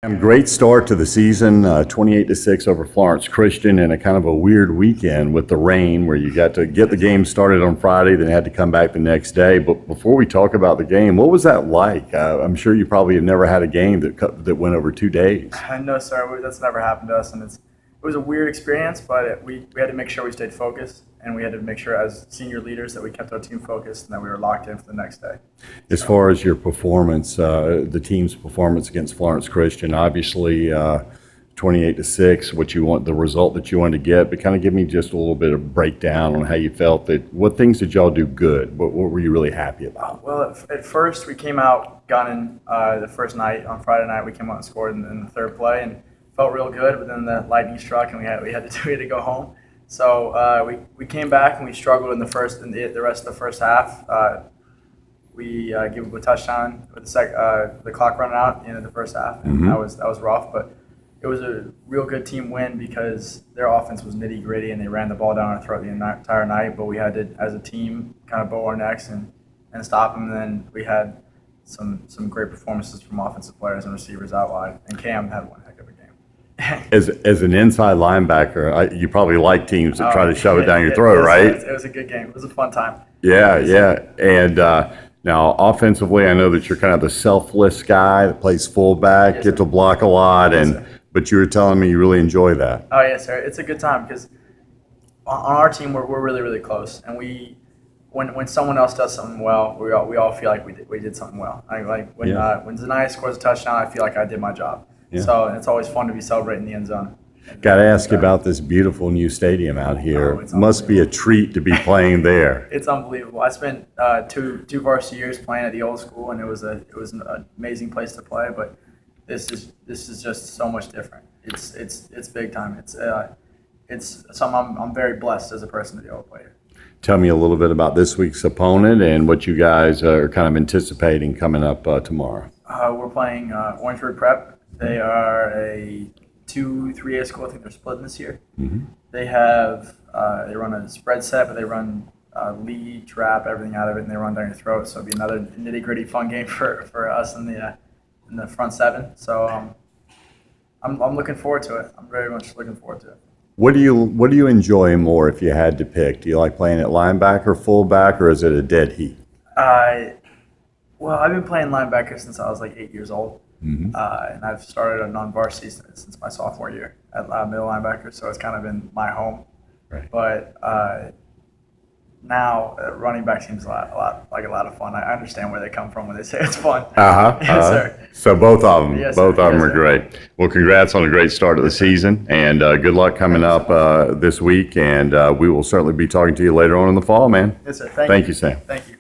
Great start to the season, 28-6 over Florence Christian, and a kind of a weird weekend with the rain where you got to get the game started on Friday, then had to come back the next day. But before we talk about the game, what was that like? I'm sure you probably have never had a game that went over 2 days. No, sir. That's never happened to us, and it was a weird experience. But we had to make sure we stayed focused, and we had to make sure as senior leaders that we kept our team focused and that we were locked in for the next day. As far as your performance, the team's performance against Florence Christian, obviously 28-6, the result that you wanted to get, but kind of give me just a little bit of breakdown on how you felt. What things did y'all do good? What were you really happy about? Well, at first we came out gunning the first night. On Friday night, we came out and scored in the third play and felt real good, but then the lightning struck and we had to go home. So we came back and we struggled in the rest of the first half. We gave up a touchdown with the clock running out at the end of the first half. And that was rough, but it was a real good team win because their offense was nitty gritty and they ran the ball down our throat the entire night. But we had to, as a team, kind of bow our necks and stop them. And then we had some great performances from offensive players and receivers out wide. And Cam had one heck of a game. As an inside linebacker, you probably like teams that try to shove it down your throat, right? It was a good game. It was a fun time. Yeah. And now offensively, I know that you're kind of the selfless guy that plays fullback, get to block a lot, but you were telling me you really enjoy that. Oh, yes, sir. It's a good time because on our team, we're really, really close. And when someone else does something well, we all feel like we did something well. When Zaniah scores a touchdown, I feel like I did my job. Yeah. So it's always fun to be celebrating the end zone. Got to ask you about this beautiful new stadium out here. It must be a treat to be playing there. It's unbelievable. I spent two varsity years playing at the old school, and it was an amazing place to play. But this is just so much different. It's big time. It's something I'm very blessed as a person to be able to play here. Tell me a little bit about this week's opponent and what you guys are kind of anticipating coming up tomorrow. We're playing Orangeburg Prep. They are a 2-3A school. I think they're splitting this year. They run a spread set, but they run lead, trap, everything out of it, and they run down your throat. So it'll be another nitty gritty fun game for us in the front seven. So I'm looking forward to it. I'm very much looking forward to it. What do you enjoy more if you had to pick? Do you like playing at linebacker, fullback, or is it a dead heat? Well, I've been playing linebacker since I was like 8 years old. And I've started a non-varsity since my sophomore year at middle linebacker, so it's kind of been my home. Right. But now running back seems a lot of fun. I understand where they come from when they say it's fun. Yes, sir. So both of them, yes, both sir. of them Yes, are great. Well, congrats on a great start of the season, and good luck coming up this week. And we will certainly be talking to you later on in the fall, man. Yes, sir. Thank you, Sam. Thank you.